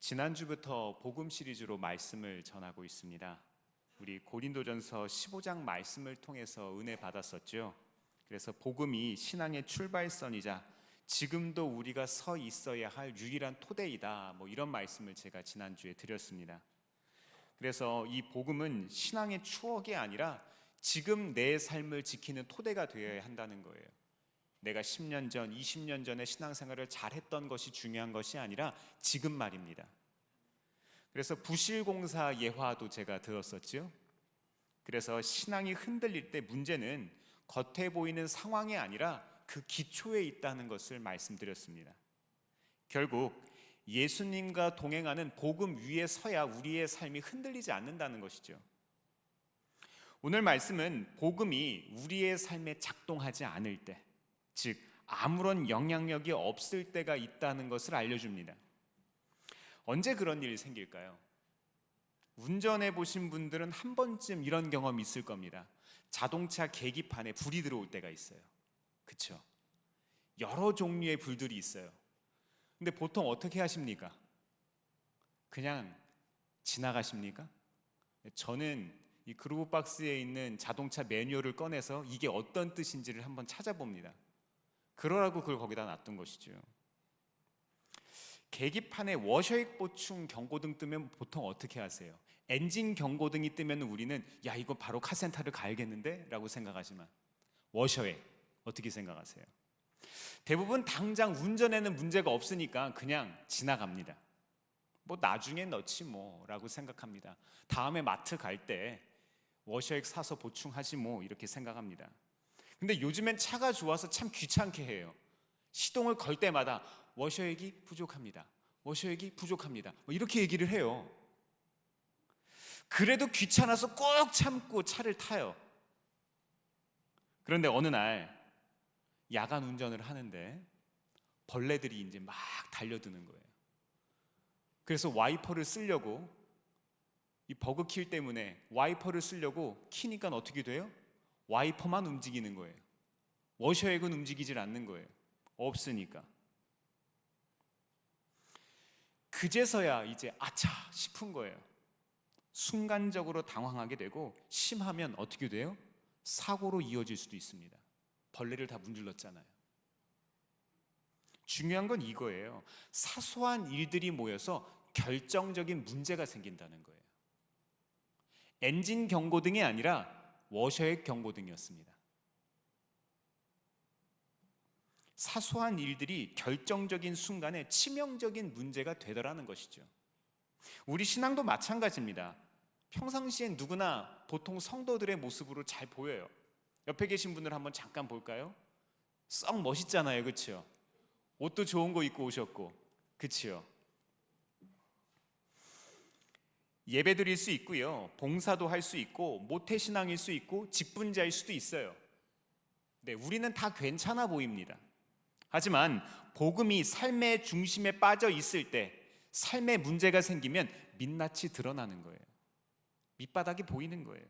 지난주부터 복음 시리즈로 말씀을 전하고 있습니다. 우리 고린도전서 15장 말씀을 통해서 은혜 받았었죠. 그래서 복음이 신앙의 출발선이자 지금도 우리가 서 있어야 할 유일한 토대이다, 이런 말씀을 제가 지난주에 드렸습니다. 그래서 이 복음은 신앙의 추억이 아니라 지금 내 삶을 지키는 토대가 되어야 한다는 거예요. 내가 10년 전, 20년 전에 신앙생활을 잘했던 것이 중요한 것이 아니라 지금 말입니다. 그래서 부실공사 예화도 제가 들었었죠. 그래서 신앙이 흔들릴 때 문제는 겉에 보이는 상황이 아니라 그 기초에 있다는 것을 말씀드렸습니다. 결국 예수님과 동행하는 복음 위에 서야 우리의 삶이 흔들리지 않는다는 것이죠. 오늘 말씀은 복음이 우리의 삶에 작동하지 않을 때, 즉 아무런 영향력이 없을 때가 있다는 것을 알려줍니다. 언제 그런 일이 생길까요? 운전해 보신 분들은 한 번쯤 이런 경험이 있을 겁니다. 자동차 계기판에 불이 들어올 때가 있어요. 그렇죠? 여러 종류의 불들이 있어요. 근데 보통 어떻게 하십니까? 그냥 지나가십니까? 저는 이 그루브박스에 있는 자동차 매뉴얼을 꺼내서 이게 어떤 뜻인지를 한번 찾아봅니다. 그러라고 그걸 거기다 놔둔 것이죠. 계기판에 워셔액 보충 경고등 뜨면 보통 어떻게 하세요? 엔진 경고등이 뜨면 우리는 야, 이거 바로 카센터를 가야겠는데? 라고 생각하지만 워셔액 어떻게 생각하세요? 대부분 당장 운전에는 문제가 없으니까 그냥 지나갑니다. 나중에 넣지 라고 생각합니다. 다음에 마트 갈 때 워셔액 사서 보충하지 이렇게 생각합니다. 근데 요즘엔 차가 좋아서 참 귀찮게 해요. 시동을 걸 때마다 워셔액이 부족합니다. 워셔액이 부족합니다. 이렇게 얘기를 해요. 그래도 귀찮아서 꼭 참고 차를 타요. 그런데 어느 날 야간 운전을 하는데 벌레들이 이제 막 달려드는 거예요. 그래서 와이퍼를 쓰려고, 이 버그킬 때문에 와이퍼를 쓰려고 키니까 어떻게 돼요? 와이퍼만 움직이는 거예요. 워셔액은 움직이질 않는 거예요. 없으니까. 그제서야 이제 아차 싶은 거예요. 순간적으로 당황하게 되고 심하면 어떻게 돼요? 사고로 이어질 수도 있습니다. 벌레를 다 문질렀잖아요. 중요한 건 이거예요. 사소한 일들이 모여서 결정적인 문제가 생긴다는 거예요. 엔진 경고등이 아니라 워셔액 경고등이었습니다. 사소한 일들이 결정적인 순간에 치명적인 문제가 되더라는 것이죠. 우리 신앙도 마찬가지입니다. 평상시엔 누구나 보통 성도들의 모습으로 잘 보여요. 옆에 계신 분들 한번 잠깐 볼까요? 썩 멋있잖아요, 그렇죠? 옷도 좋은 거 입고 오셨고, 그렇죠? 예배 드릴 수 있고요, 봉사도 할 수 있고, 모태신앙일 수 있고, 직분자일 수도 있어요. 네, 우리는 다 괜찮아 보입니다. 하지만 복음이 삶의 중심에 빠져 있을 때 삶에 문제가 생기면 민낯이 드러나는 거예요. 밑바닥이 보이는 거예요.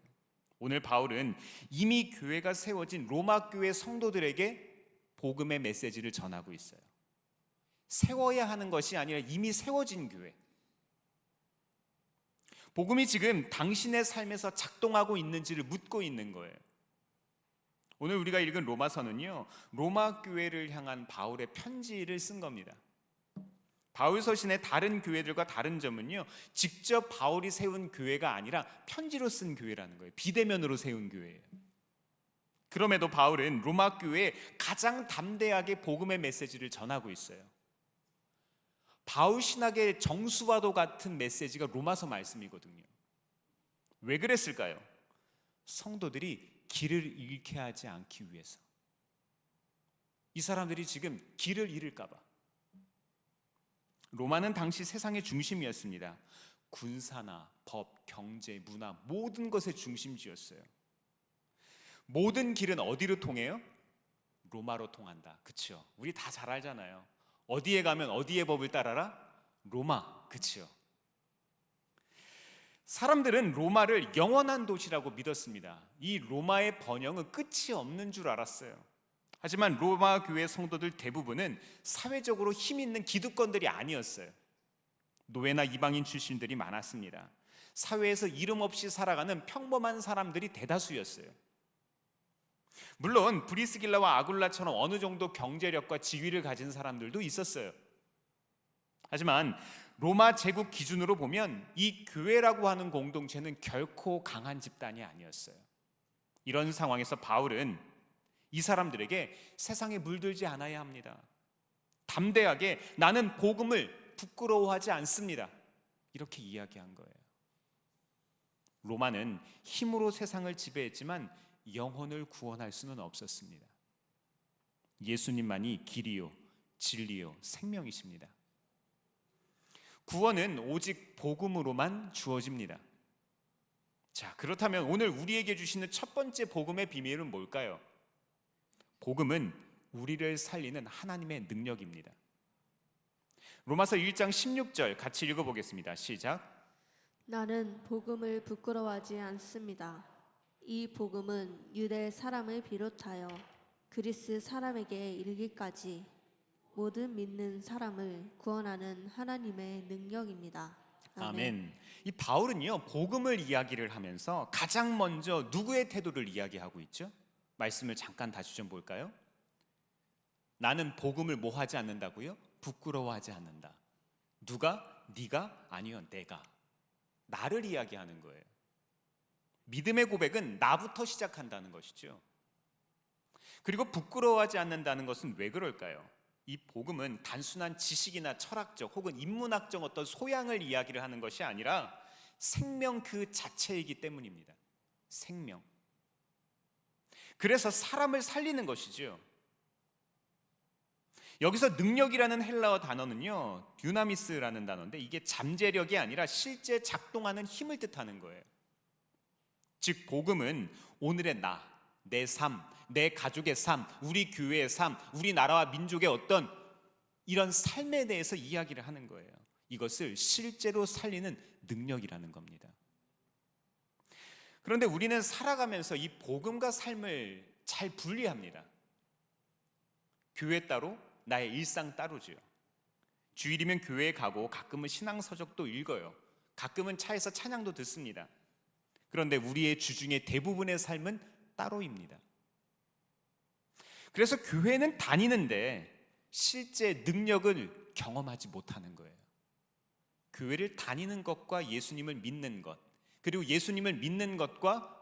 오늘 바울은 이미 교회가 세워진 로마 교회 성도들에게 복음의 메시지를 전하고 있어요. 세워야 하는 것이 아니라 이미 세워진 교회. 복음이 지금 당신의 삶에서 작동하고 있는지를 묻고 있는 거예요. 오늘 우리가 읽은 로마서는요, 로마 교회를 향한 바울의 편지를 쓴 겁니다. 바울 서신의 다른 교회들과 다른 점은요, 직접 바울이 세운 교회가 아니라 편지로 쓴 교회라는 거예요. 비대면으로 세운 교회예요. 그럼에도 바울은 로마 교회에 가장 담대하게 복음의 메시지를 전하고 있어요. 바울 신학의 정수와도 같은 메시지가 로마서 말씀이거든요. 왜 그랬을까요? 성도들이 길을 잃게 하지 않기 위해서. 이 사람들이 지금 길을 잃을까 봐. 로마는 당시 세상의 중심이었습니다. 군사나 법, 경제, 문화, 모든 것의 중심지였어요. 모든 길은 어디로 통해요? 로마로 통한다. 그렇죠? 우리 다 잘 알잖아요. 어디에 가면 어디의 법을 따라라? 로마. 그렇죠? 사람들은 로마를 영원한 도시라고 믿었습니다. 이 로마의 번영은 끝이 없는 줄 알았어요. 하지만 로마 교회 성도들 대부분은 사회적으로 힘 있는 기득권들이 아니었어요. 노예나 이방인 출신들이 많았습니다. 사회에서 이름 없이 살아가는 평범한 사람들이 대다수였어요. 물론 브리스길라와 아굴라처럼 어느 정도 경제력과 지위를 가진 사람들도 있었어요. 하지만 로마 제국 기준으로 보면 이 교회라고 하는 공동체는 결코 강한 집단이 아니었어요. 이런 상황에서 바울은 이 사람들에게 세상에 물들지 않아야 합니다. 담대하게 나는 복음을 부끄러워하지 않습니다. 이렇게 이야기한 거예요. 로마는 힘으로 세상을 지배했지만 영혼을 구원할 수는 없었습니다. 예수님만이 길이요, 진리요, 생명이십니다. 구원은 오직 복음으로만 주어집니다. 자, 그렇다면 오늘 우리에게 주시는 첫 번째 복음의 비밀은 뭘까요? 복음은 우리를 살리는 하나님의 능력입니다. 로마서 1장 16절 같이 읽어보겠습니다. 시작. 나는 복음을 부끄러워하지 않습니다. 이 복음은 유대 사람을 비롯하여 그리스 사람에게 이르기까지 모든 믿는 사람을 구원하는 하나님의 능력입니다. 아멘. 이 바울은요, 복음을 이야기를 하면서 가장 먼저 누구의 태도를 이야기하고 있죠? 말씀을 잠깐 다시 좀 볼까요? 나는 복음을 뭐 하지 않는다고요? 부끄러워하지 않는다. 누가? 네가? 아니요, 내가. 나를 이야기하는 거예요. 믿음의 고백은 나부터 시작한다는 것이죠. 그리고 부끄러워하지 않는다는 것은 왜 그럴까요? 이 복음은 단순한 지식이나 철학적 혹은 인문학적 어떤 소양을 이야기를 하는 것이 아니라 생명 그 자체이기 때문입니다. 생명. 그래서 사람을 살리는 것이죠. 여기서 능력이라는 헬라어 단어는요, 듀나미스라는 단어인데 이게 잠재력이 아니라 실제 작동하는 힘을 뜻하는 거예요. 즉 복음은 오늘의 나, 내 삶, 내 가족의 삶, 우리 교회의 삶, 우리 나라와 민족의 어떤 이런 삶에 대해서 이야기를 하는 거예요. 이것을 실제로 살리는 능력이라는 겁니다. 그런데 우리는 살아가면서 이 복음과 삶을 잘 분리합니다. 교회 따로, 나의 일상 따로죠. 주일이면 교회에 가고 가끔은 신앙서적도 읽어요. 가끔은 차에서 찬양도 듣습니다. 그런데 우리의 주중의 대부분의 삶은 따로입니다. 그래서 교회는 다니는데 실제 능력을 경험하지 못하는 거예요. 교회를 다니는 것과 예수님을 믿는 것, 그리고 예수님을 믿는 것과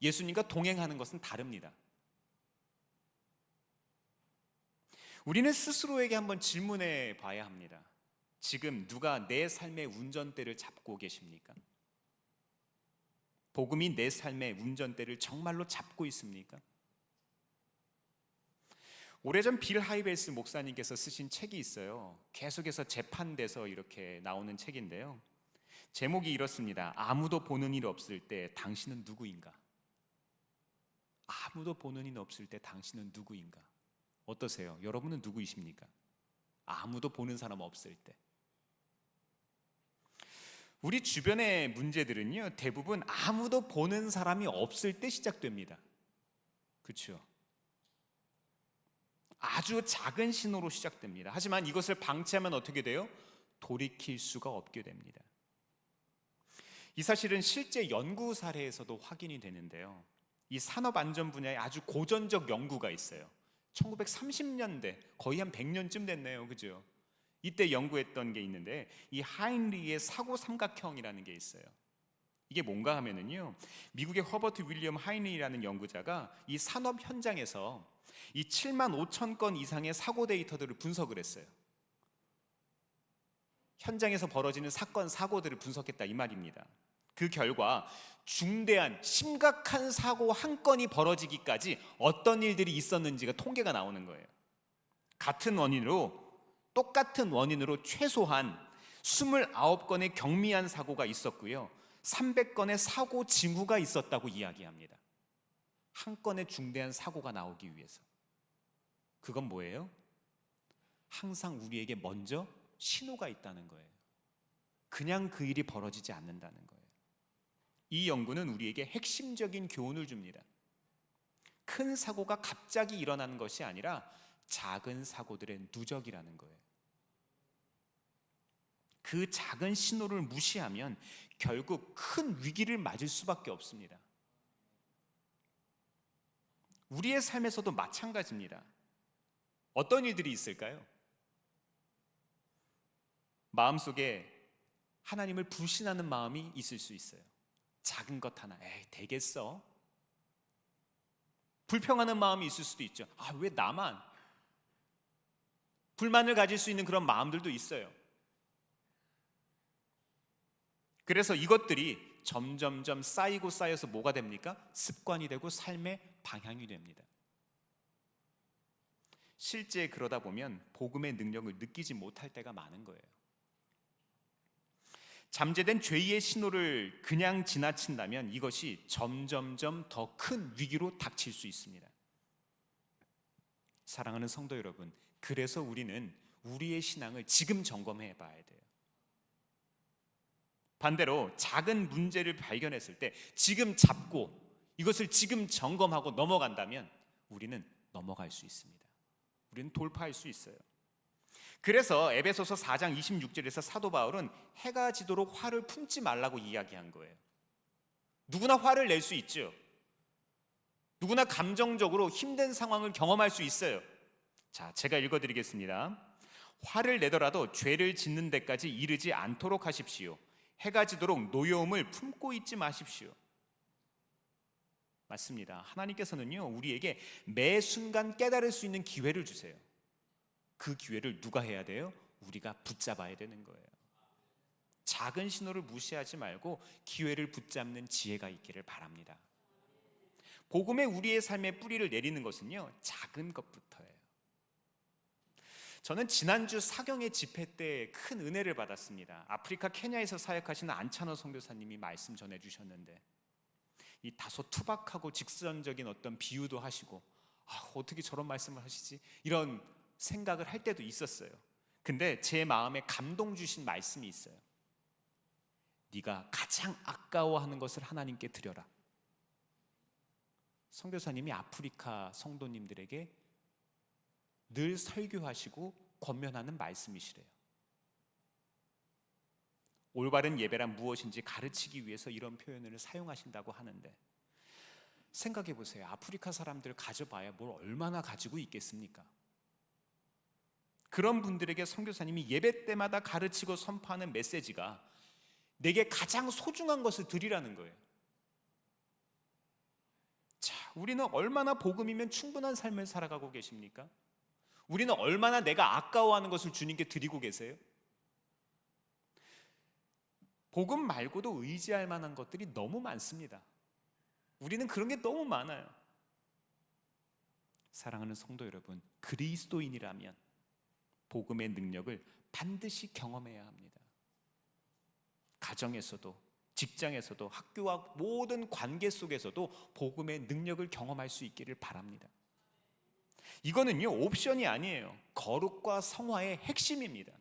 예수님과 동행하는 것은 다릅니다. 우리는 스스로에게 한번 질문해 봐야 합니다. 지금 누가 내 삶의 운전대를 잡고 계십니까? 복음이 내 삶의 운전대를 정말로 잡고 있습니까? 오래전 빌 하이벨스 목사님께서 쓰신 책이 있어요. 계속해서 재판돼서 이렇게 나오는 책인데요. 제목이 이렇습니다. 아무도 보는 일 없을 때 당신은 누구인가? 아무도 보는 일 없을 때 당신은 누구인가? 어떠세요? 여러분은 누구이십니까? 아무도 보는 사람 없을 때. 우리 주변의 문제들은요, 대부분 아무도 보는 사람이 없을 때 시작됩니다. 그렇죠? 아주 작은 신호로 시작됩니다. 하지만 이것을 방치하면 어떻게 돼요? 돌이킬 수가 없게 됩니다. 이 사실은 실제 연구 사례에서도 확인이 되는데요. 이 산업안전 분야에 아주 고전적 연구가 있어요. 1930년대, 거의 한 100년쯤 됐네요. 그죠? 이때 연구했던 게 있는데 이 하인리의 사고 삼각형이라는 게 있어요. 이게 뭔가 하면은요, 미국의 허버트 윌리엄 하인리라는 연구자가 이 산업 현장에서 이 7만 5천 건 이상의 사고 데이터들을 분석을 했어요. 현장에서 벌어지는 사건, 사고들을 분석했다 이 말입니다. 그 결과 중대한 심각한 사고 한 건이 벌어지기까지 어떤 일들이 있었는지가 통계가 나오는 거예요. 똑같은 원인으로 최소한 29건의 경미한 사고가 있었고요, 300건의 사고 징후가 있었다고 이야기합니다. 한 건의 중대한 사고가 나오기 위해서. 그건 뭐예요? 항상 우리에게 먼저 신호가 있다는 거예요. 그냥 그 일이 벌어지지 않는다는 거예요. 이 연구는 우리에게 핵심적인 교훈을 줍니다. 큰 사고가 갑자기 일어나는 것이 아니라 작은 사고들의 누적이라는 거예요. 그 작은 신호를 무시하면 결국 큰 위기를 맞을 수밖에 없습니다. 우리의 삶에서도 마찬가지입니다. 어떤 일들이 있을까요? 마음속에 하나님을 불신하는 마음이 있을 수 있어요. 작은 것 하나, 에이 되겠어? 불평하는 마음이 있을 수도 있죠. 왜 나만? 불만을 가질 수 있는 그런 마음들도 있어요. 그래서 이것들이 점점점 쌓이고 쌓여서 뭐가 됩니까? 습관이 되고 삶의 방향이 됩니다. 실제 그러다 보면 복음의 능력을 느끼지 못할 때가 많은 거예요. 잠재된 죄의 신호를 그냥 지나친다면 이것이 점점점 더 큰 위기로 닥칠 수 있습니다. 사랑하는 성도 여러분, 그래서 우리는 우리의 신앙을 지금 점검해 봐야 돼요. 반대로 작은 문제를 발견했을 때 지금 잡고 이것을 지금 점검하고 넘어간다면 우리는 넘어갈 수 있습니다. 우리는 돌파할 수 있어요. 그래서 에베소서 4장 26절에서 사도 바울은 해가 지도록 화를 품지 말라고 이야기한 거예요. 누구나 화를 낼 수 있죠. 누구나 감정적으로 힘든 상황을 경험할 수 있어요. 자, 제가 읽어드리겠습니다. 화를 내더라도 죄를 짓는 데까지 이르지 않도록 하십시오. 해가 지도록 노여움을 품고 있지 마십시오. 맞습니다. 하나님께서는요, 우리에게 매 순간 깨달을 수 있는 기회를 주세요. 그 기회를 누가 해야 돼요? 우리가 붙잡아야 되는 거예요. 작은 신호를 무시하지 말고 기회를 붙잡는 지혜가 있기를 바랍니다. 복음의 우리의 삶에 뿌리를 내리는 것은요, 작은 것부터예요. 저는 지난주 사경의 집회 때 큰 은혜를 받았습니다. 아프리카 케냐에서 사역하시는 안찬호 선교사님이 말씀 전해주셨는데 이 다소 투박하고 직선적인 어떤 비유도 하시고 어떻게 저런 말씀을 하시지? 이런 생각을 할 때도 있었어요. 근데 제 마음에 감동 주신 말씀이 있어요. 네가 가장 아까워하는 것을 하나님께 드려라. 선교사님이 아프리카 성도님들에게 늘 설교하시고 권면하는 말씀이시래요. 올바른 예배란 무엇인지 가르치기 위해서 이런 표현을 사용하신다고 하는데, 생각해 보세요. 아프리카 사람들 가져봐야 뭘 얼마나 가지고 있겠습니까? 그런 분들에게 선교사님이 예배 때마다 가르치고 선포하는 메시지가 내게 가장 소중한 것을 드리라는 거예요. 자, 우리는 얼마나 복음이면 충분한 삶을 살아가고 계십니까? 우리는 얼마나 내가 아까워하는 것을 주님께 드리고 계세요? 복음 말고도 의지할 만한 것들이 너무 많습니다. 우리는 그런 게 너무 많아요. 사랑하는 성도 여러분, 그리스도인이라면 복음의 능력을 반드시 경험해야 합니다. 가정에서도, 직장에서도, 학교와 모든 관계 속에서도 복음의 능력을 경험할 수 있기를 바랍니다. 이거는요, 옵션이 아니에요. 거룩과 성화의 핵심입니다.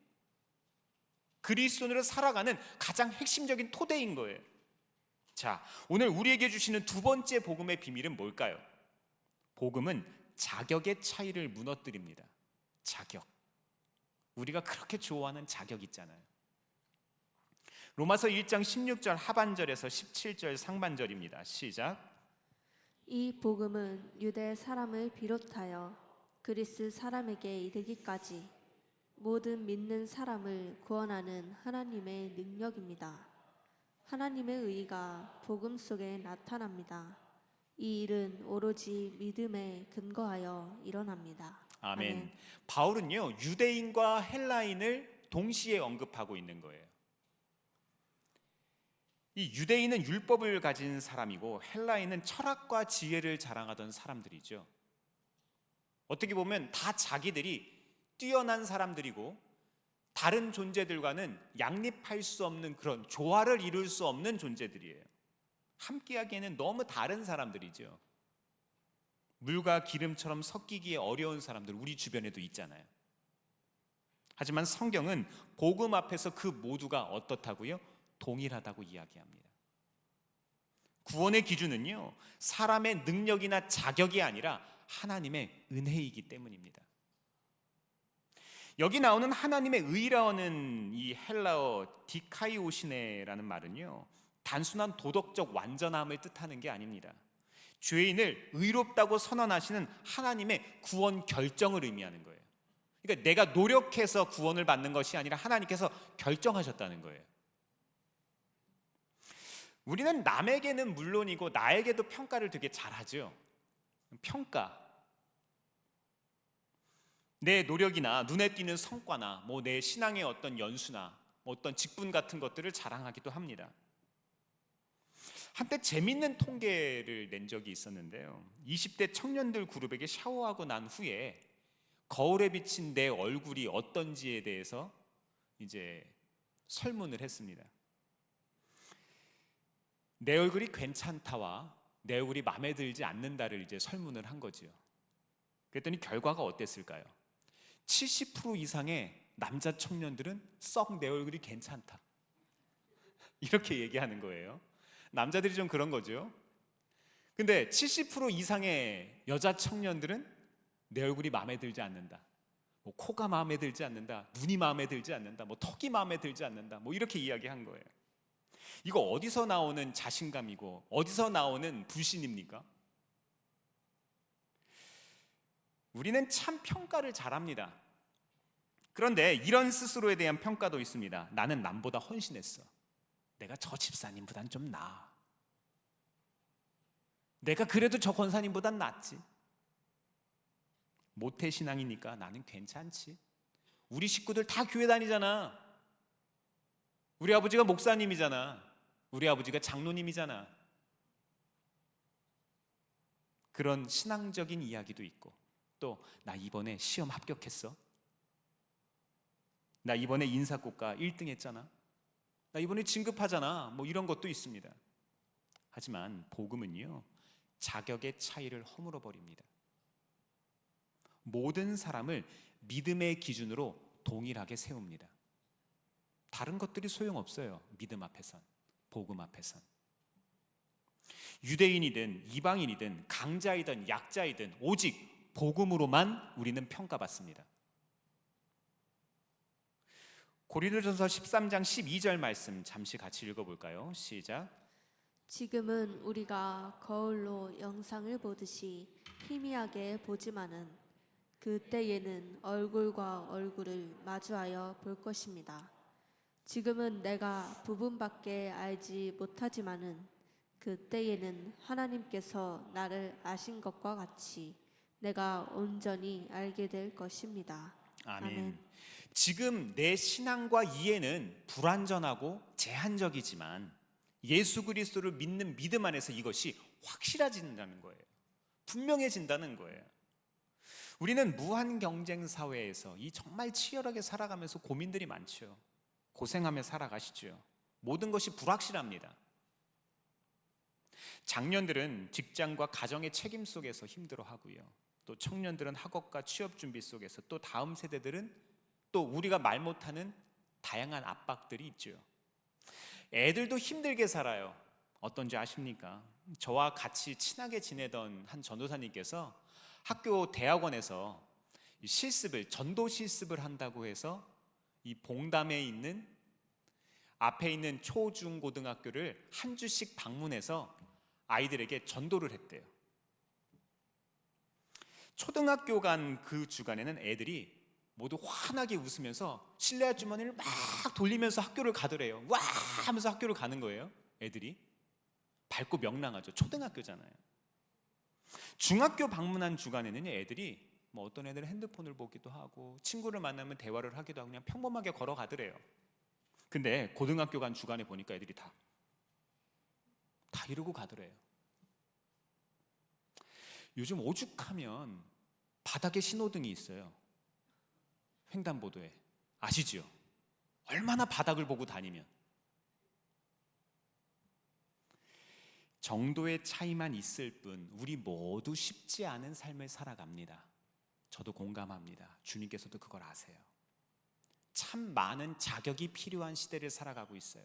그리스도인으로 살아가는 가장 핵심적인 토대인 거예요. 자, 오늘 우리에게 주시는 두 번째 복음의 비밀은 뭘까요? 복음은 자격의 차이를 무너뜨립니다. 자격. 우리가 그렇게 좋아하는 자격 있잖아요. 로마서 1장 16절 하반절에서 17절 상반절입니다. 시작. 이 복음은 유대 사람을 비롯하여 그리스 사람에게 이르기까지 모든 믿는 사람을 구원하는 하나님의 능력입니다. 하나님의 의가 복음 속에 나타납니다. 이 일은 오로지 믿음에 근거하여 일어납니다. 아멘. 바울은요, 유대인과 헬라인을 동시에 언급하고 있는 거예요. 이 유대인은 율법을 가진 사람이고 헬라인은 철학과 지혜를 자랑하던 사람들이죠. 어떻게 보면 다 자기들이 뛰어난 사람들이고 다른 존재들과는 양립할 수 없는 그런 조화를 이룰 수 없는 존재들이에요. 함께하기에는 너무 다른 사람들이죠. 물과 기름처럼 섞이기에 어려운 사람들 우리 주변에도 있잖아요. 하지만 성경은 복음 앞에서 그 모두가 어떻다고요? 동일하다고 이야기합니다. 구원의 기준은요, 사람의 능력이나 자격이 아니라 하나님의 은혜이기 때문입니다. 여기 나오는 하나님의 의라는 이 헬라어 디카이오시네라는 말은요, 단순한 도덕적 완전함을 뜻하는 게 아닙니다. 죄인을 의롭다고 선언하시는 하나님의 구원 결정을 의미하는 거예요. 그러니까 내가 노력해서 구원을 받는 것이 아니라 하나님께서 결정하셨다는 거예요. 우리는 남에게는 물론이고 나에게도 평가를 되게 잘하죠. 평가. 내 노력이나 눈에 띄는 성과나 내 신앙의 어떤 연수나 어떤 직분 같은 것들을 자랑하기도 합니다. 한때 재밌는 통계를 낸 적이 있었는데요. 20대 청년들 그룹에게 샤워하고 난 후에 거울에 비친 내 얼굴이 어떤지에 대해서 이제 설문을 했습니다. 내 얼굴이 괜찮다와 내 얼굴이 마음에 들지 않는다를 이제 설문을 한 거지요. 그랬더니 결과가 어땠을까요? 70% 이상의 남자 청년들은 썩 내 얼굴이 괜찮다, 이렇게 얘기하는 거예요. 남자들이 좀 그런 거죠. 근데 70% 이상의 여자 청년들은 내 얼굴이 마음에 들지 않는다, 코가 마음에 들지 않는다, 눈이 마음에 들지 않는다, 턱이 마음에 들지 않는다, 이렇게 이야기한 거예요. 이거 어디서 나오는 자신감이고 어디서 나오는 불신입니까? 우리는 참 평가를 잘합니다. 그런데 이런 스스로에 대한 평가도 있습니다. 나는 남보다 헌신했어. 내가 저 집사님보단 좀 나아. 내가 그래도 저 권사님보단 낫지. 모태신앙이니까 나는 괜찮지. 우리 식구들 다 교회 다니잖아. 우리 아버지가 목사님이잖아. 우리 아버지가 장로님이잖아. 그런 신앙적인 이야기도 있고, 또 나 이번에 시험 합격했어. 나 이번에 인사고과 1등 했잖아. 나 이번에 진급하잖아. 이런 것도 있습니다. 하지만 복음은요, 자격의 차이를 허물어 버립니다. 모든 사람을 믿음의 기준으로 동일하게 세웁니다. 다른 것들이 소용없어요. 믿음 앞에선, 복음 앞에선. 유대인이든 이방인이든 강자이든 약자이든 오직 복음으로만 우리는 평가받습니다. 고린도전서 13장 12절 말씀 잠시 같이 읽어볼까요? 시작. 지금은 우리가 거울로 영상을 보듯이 희미하게 보지만은 그때에는 얼굴과 얼굴을 마주하여 볼 것입니다. 지금은 내가 부분밖에 알지 못하지만은 그때에는 하나님께서 나를 아신 것과 같이 내가 온전히 알게 될 것입니다. 아멘. 지금 내 신앙과 이해는 불완전하고 제한적이지만 예수 그리스도를 믿는 믿음 안에서 이것이 확실해진다는 거예요. 분명해진다는 거예요. 우리는 무한 경쟁 사회에서 이 정말 치열하게 살아가면서 고민들이 많죠. 고생하며 살아가시죠. 모든 것이 불확실합니다. 장년들은 직장과 가정의 책임 속에서 힘들어하고요. 또 청년들은 학업과 취업 준비 속에서, 또 다음 세대들은 또 우리가 말 못하는 다양한 압박들이 있죠. 애들도 힘들게 살아요. 어떤지 아십니까? 저와 같이 친하게 지내던 한 전도사님께서 학교 대학원에서 실습을, 전도 실습을 한다고 해서 이 봉담에 있는 앞에 있는 초, 중, 고등학교를 한 주씩 방문해서 아이들에게 전도를 했대요. 초등학교 간 그 주간에는 애들이 모두 환하게 웃으면서 실내 아주머니를 막 돌리면서 학교를 가더래요. 와 하면서 학교를 가는 거예요. 애들이 밝고 명랑하죠. 초등학교잖아요. 중학교 방문한 주간에는 애들이 어떤 애들은 핸드폰을 보기도 하고 친구를 만나면 대화를 하기도 하고 그냥 평범하게 걸어가더래요. 근데 고등학교 간 주간에 보니까 애들이 다 이러고 가더래요. 요즘 오죽하면 바닥에 신호등이 있어요. 횡단보도에. 아시죠? 얼마나 바닥을 보고 다니면. 정도의 차이만 있을 뿐 우리 모두 쉽지 않은 삶을 살아갑니다. 저도 공감합니다. 주님께서도 그걸 아세요. 참 많은 자격이 필요한 시대를 살아가고 있어요.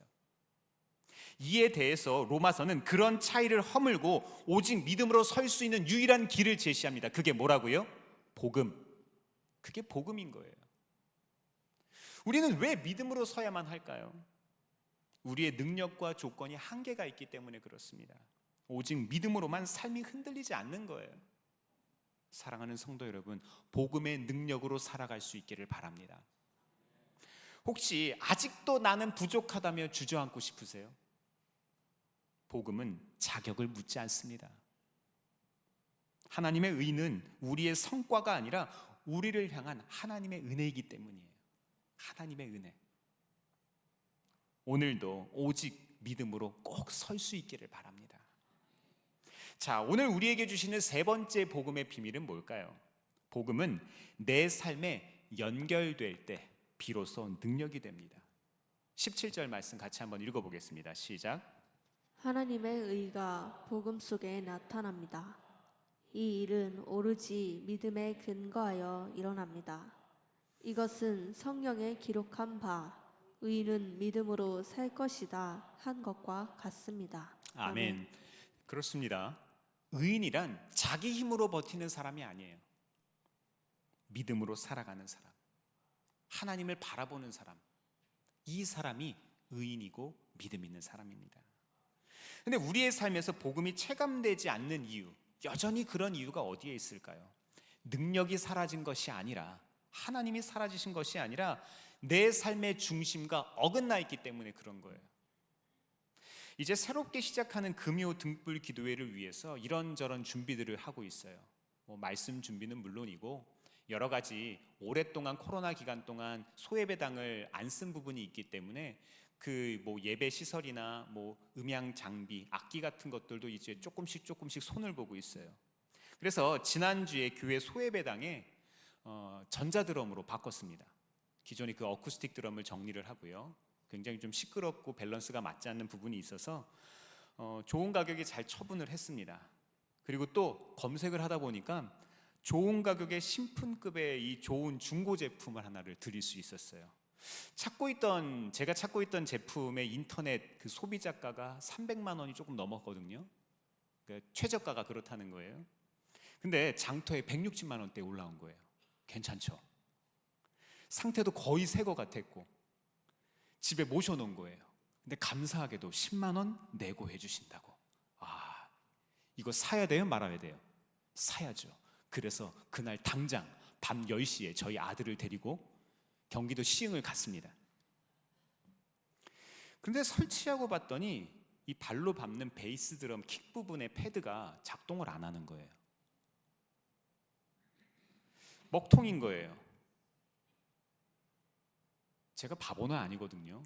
이에 대해서 로마서는 그런 차이를 허물고 오직 믿음으로 설 수 있는 유일한 길을 제시합니다. 그게 뭐라고요? 복음. 그게 복음인 거예요. 우리는 왜 믿음으로 서야만 할까요? 우리의 능력과 조건이 한계가 있기 때문에 그렇습니다. 오직 믿음으로만 삶이 흔들리지 않는 거예요. 사랑하는 성도 여러분, 복음의 능력으로 살아갈 수 있기를 바랍니다. 혹시 아직도 나는 부족하다며 주저앉고 싶으세요? 복음은 자격을 묻지 않습니다. 하나님의 의는 우리의 성과가 아니라 우리를 향한 하나님의 은혜이기 때문이에요. 하나님의 은혜. 오늘도 오직 믿음으로 꼭 설 수 있기를 바랍니다. 자, 오늘 우리에게 주시는 세 번째 복음의 비밀은 뭘까요? 복음은 내 삶에 연결될 때 비로소 능력이 됩니다. 17절 말씀 같이 한번 읽어보겠습니다. 시작. 하나님의 의가 복음 속에 나타납니다. 이 일은 오로지 믿음에 근거하여 일어납니다. 이것은 성경에 기록한 바 의인은 믿음으로 살 것이다 한 것과 같습니다. 아멘. 그렇습니다. 의인이란 자기 힘으로 버티는 사람이 아니에요. 믿음으로 살아가는 사람, 하나님을 바라보는 사람, 이 사람이 의인이고 믿음 있는 사람입니다. 근데 우리의 삶에서 복음이 체감되지 않는 이유, 여전히 그런 이유가 어디에 있을까요? 능력이 사라진 것이 아니라, 하나님이 사라지신 것이 아니라 내 삶의 중심과 어긋나 있기 때문에 그런 거예요. 이제 새롭게 시작하는 금요 등불 기도회를 위해서 이런저런 준비들을 하고 있어요. 말씀 준비는 물론이고 여러 가지 오랫동안 코로나 기간 동안 소예배당을 안 쓴 부분이 있기 때문에 그 예배 시설이나 음향 장비, 악기 같은 것들도 이제 조금씩 손을 보고 있어요. 그래서 지난주에 교회 소예배당에 전자드럼으로 바꿨습니다. 기존의 그 어쿠스틱 드럼을 정리를 하고요. 굉장히 좀 시끄럽고 밸런스가 맞지 않는 부분이 있어서 좋은 가격에 잘 처분을 했습니다. 그리고 또 검색을 하다 보니까 좋은 가격의 신품급의 이 좋은 중고 제품을 하나를 드릴 수 있었어요. 제가 찾고 있던 제품의 인터넷 그 소비자가가 300만 원이 조금 넘었거든요. 그러니까 최저가가 그렇다는 거예요. 근데 장터에 160만 원대에 올라온 거예요. 괜찮죠? 상태도 거의 새 거 같았고 집에 모셔놓은 거예요. 근데 감사하게도 10만 원 내고 해주신다고. 이거 사야 돼요? 말아야 돼요? 사야죠. 그래서 그날 당장 밤 10시에 저희 아들을 데리고 경기도 시흥을 갔습니다. 그런데 설치하고 봤더니 이 발로 밟는 베이스 드럼 킥 부분의 패드가 작동을 안 하는 거예요. 먹통인 거예요. 제가 바보는 아니거든요.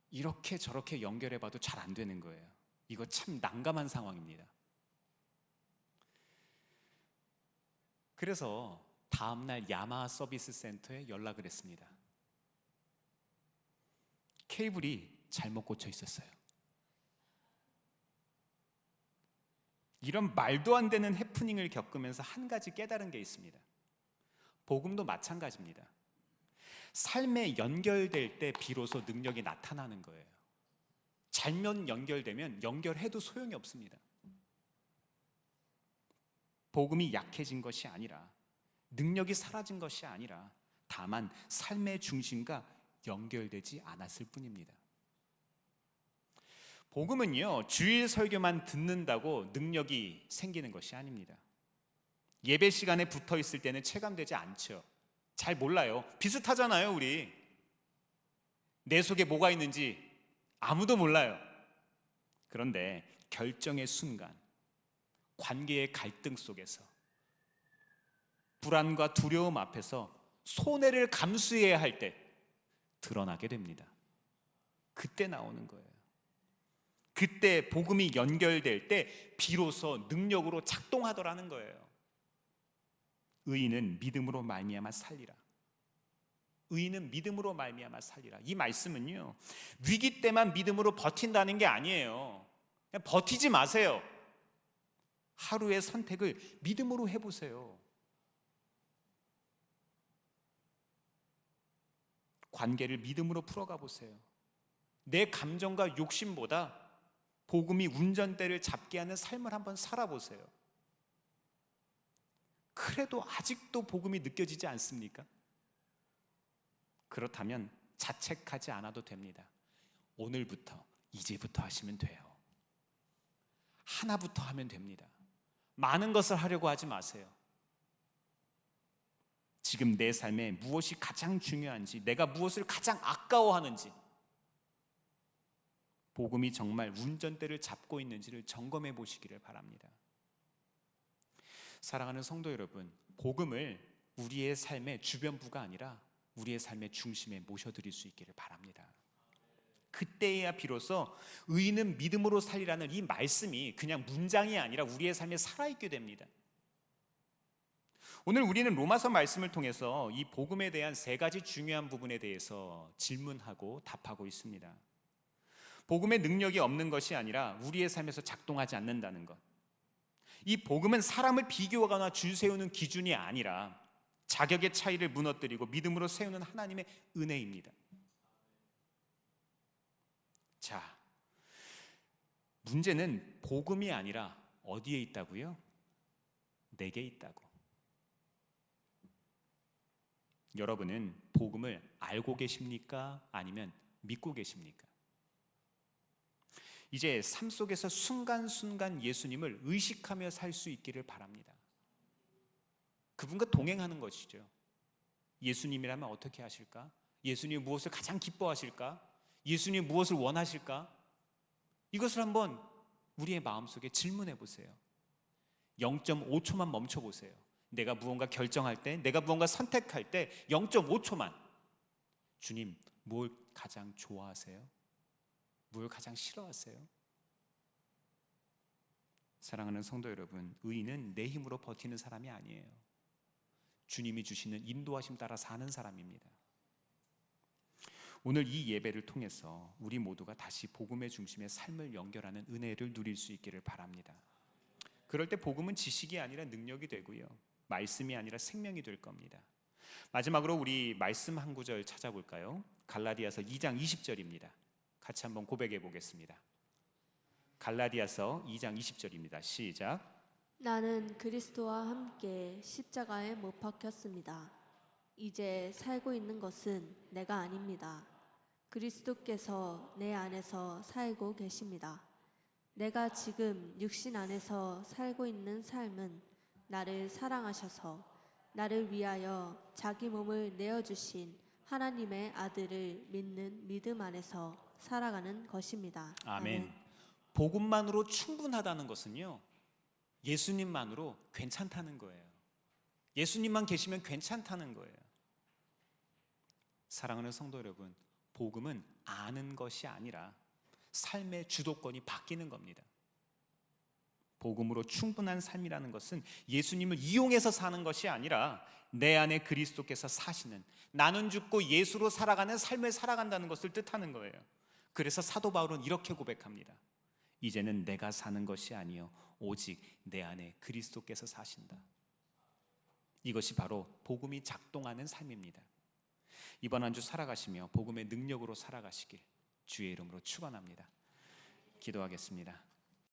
이렇게 저렇게 연결해봐도 잘 안 되는 거예요. 이거 참 난감한 상황입니다. 그래서 다음날 야마하 서비스 센터에 연락을 했습니다. 케이블이 잘못 꽂혀 있었어요. 이런 말도 안 되는 해프닝을 겪으면서 한 가지 깨달은 게 있습니다. 복음도 마찬가지입니다. 삶에 연결될 때 비로소 능력이 나타나는 거예요. 잘못 연결되면 연결해도 소용이 없습니다. 복음이 약해진 것이 아니라, 능력이 사라진 것이 아니라 다만 삶의 중심과 연결되지 않았을 뿐입니다. 복음은요, 주일 설교만 듣는다고 능력이 생기는 것이 아닙니다. 예배 시간에 붙어 있을 때는 체감되지 않죠. 잘 몰라요. 비슷하잖아요, 우리. 내 속에 뭐가 있는지 아무도 몰라요. 그런데 결정의 순간, 관계의 갈등 속에서, 불안과 두려움 앞에서 손해를 감수해야 할 때 드러나게 됩니다. 그때 나오는 거예요. 그때 복음이 연결될 때 비로소 능력으로 작동하더라는 거예요. 의인은 믿음으로 말미암아 살리라. 의인은 믿음으로 말미암아 살리라. 이 말씀은요, 위기 때만 믿음으로 버틴다는 게 아니에요. 그냥 버티지 마세요. 하루의 선택을 믿음으로 해보세요. 관계를 믿음으로 풀어가 보세요. 내 감정과 욕심보다 복음이 운전대를 잡게 하는 삶을 한번 살아보세요. 그래도 아직도 복음이 느껴지지 않습니까? 그렇다면 자책하지 않아도 됩니다. 오늘부터, 이제부터 하시면 돼요. 하나부터 하면 됩니다. 많은 것을 하려고 하지 마세요. 지금 내 삶에 무엇이 가장 중요한지, 내가 무엇을 가장 아까워하는지, 복음이 정말 운전대를 잡고 있는지를 점검해 보시기를 바랍니다. 사랑하는 성도 여러분, 복음을 우리의 삶의 주변부가 아니라 우리의 삶의 중심에 모셔드릴 수 있기를 바랍니다. 그때야 비로소 의인은 믿음으로 살리라는 이 말씀이 그냥 문장이 아니라 우리의 삶에 살아있게 됩니다. 오늘 우리는 로마서 말씀을 통해서 이 복음에 대한 세 가지 중요한 부분에 대해서 질문하고 답하고 있습니다. 복음의 능력이 없는 것이 아니라 우리의 삶에서 작동하지 않는다는 것. 이 복음은 사람을 비교하거나 줄 세우는 기준이 아니라 자격의 차이를 무너뜨리고 믿음으로 세우는 하나님의 은혜입니다. 자, 문제는 복음이 아니라 어디에 있다고요? 내게 있다고. 여러분은 복음을 알고 계십니까? 아니면 믿고 계십니까? 이제 삶 속에서 순간순간 예수님을 의식하며 살 수 있기를 바랍니다. 그분과 동행하는 것이죠. 예수님이라면 어떻게 하실까? 예수님이 무엇을 가장 기뻐하실까? 예수님이 무엇을 원하실까? 이것을 한번 우리의 마음속에 질문해 보세요. 0.5초만 멈춰 보세요. 내가 무언가 결정할 때, 내가 무언가 선택할 때 0.5초만 주님, 뭘 가장 좋아하세요? 뭘 가장 싫어하세요? 사랑하는 성도 여러분, 의인은 내 힘으로 버티는 사람이 아니에요. 주님이 주시는 인도하심 따라 사는 사람입니다. 오늘 이 예배를 통해서 우리 모두가 다시 복음의 중심에 삶을 연결하는 은혜를 누릴 수 있기를 바랍니다. 그럴 때 복음은 지식이 아니라 능력이 되고요, 말씀이 아니라 생명이 될 겁니다. 마지막으로 우리 말씀 한 구절 찾아볼까요? 갈라디아서 2장 20절입니다. 같이 한번 고백해 보겠습니다. 갈라디아서 2장 20절입니다. 시작. 나는 그리스도와 함께 십자가에 못 박혔습니다. 이제 살고 있는 것은 내가 아닙니다. 그리스도께서 내 안에서 살고 계십니다. 내가 지금 육신 안에서 살고 있는 삶은 나를 사랑하셔서 나를 위하여 자기 몸을 내어주신 하나님의 아들을 믿는 믿음 안에서 살아가는 것입니다. 아멘. 복음만으로 충분하다는 것은요, 예수님만으로 괜찮다는 거예요. 예수님만 계시면 괜찮다는 거예요. 사랑하는 성도 여러분, 복음은 아는 것이 아니라 삶의 주도권이 바뀌는 겁니다. 복음으로 충분한 삶이라는 것은 예수님을 이용해서 사는 것이 아니라 내 안에 그리스도께서 사시는, 나는 죽고 예수로 살아가는 삶을 살아간다는 것을 뜻하는 거예요. 그래서 사도 바울은 이렇게 고백합니다. 이제는 내가 사는 것이 아니요 오직 내 안에 그리스도께서 사신다. 이것이 바로 복음이 작동하는 삶입니다. 이번 한 주 살아가시며 복음의 능력으로 살아가시길 주의 이름으로 축원합니다. 기도하겠습니다.